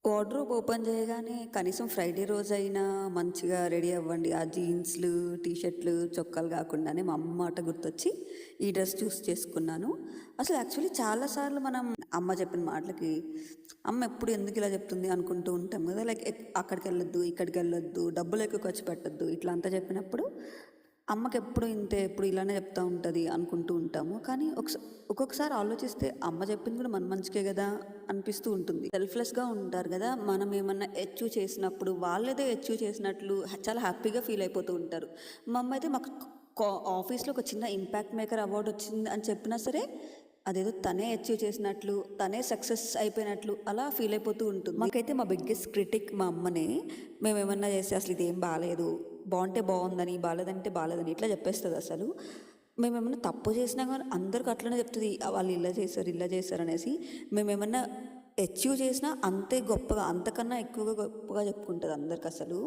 Wardrobe open చేయగానే కనీసం Friday రోజైనా మంచిగా రెడీ అవ్వండి. ఆ జీన్స్‌లు, టీ షర్ట్‌లు, చొక్కాలు కాకుండానే మా అమ్మ మాట గుర్తొచ్చి ఈ డ్రెస్ చూస్ చేసుకున్నాను. అసలు యాక్చువల్లీ చాలా సార్లు మనం అమ్మ చెప్పిన మాటలకి అమ్మ ఎప్పుడు ఎందుకు ఇలా చెప్తుంది అనుకుంటూ ఉంటాం కదా! లైక్ అక్కడికెళ్ళొద్దు, ఇక్కడికెళ్ళొద్దు, డబ్బులు ఎక్కువ ఖర్చు పెట్టొద్దు ఇట్లా అంతా చెప్పినప్పుడు అమ్మకెప్పుడు ఇంతే, ఎప్పుడు ఇలానే చెప్తా ఉంటది అనుకుంటూ ఉంటాము. కానీ ఒక్కొక్కసారి ఆలోచిస్తే అమ్మ చెప్పింది కూడా మన మంచికే గదా అనిపిస్తూ ఉంటుంది. సెల్ఫ్‌లెస్‌గా ఉంటారు గదా! మనం ఏమన్నా అచీవ్ చేసినప్పుడు వాళ్ళేదో అచీవ్ చేసినట్లు చాలా హ్యాపీగా ఫీల్ అయిపోతూ ఉంటారు. మా అమ్మ అయితే మాకు ఆఫీస్‌లో ఒక చిన్న ఇంపాక్ట్ మేకర్ అవార్డ్ వచ్చింది అని చెప్పినా సరే, అదేదో తనే అచీవ్ చేసినట్లు, తనే సక్సెస్ అయిపోయినట్లు అలా ఫీల్ అయిపోతూ ఉంటుంది. మాకైతే మా బిగ్గెస్ట్ క్రిటిక్ మా అమ్మనే. మేమేమన్నా చేస్తే అసలు ఇదేం బాలేదు, బాగుంటే బాగుందని, బాలేదంటే బాలేదని ఇట్లా చెప్పేస్తుంది అసలు. మేమేమన్నా తప్పు చేసినా కానీ అందరికి అట్లనే చెప్తుంది, వాళ్ళు ఇలా చేశారు ఇలా చేశారు అనేసి. మేమేమన్నా అచీవ్ చేసినా అంతే గొప్పగా, అంతకన్నా ఎక్కువగా గొప్పగా చెప్పుకుంటుంది అందరికి అసలు.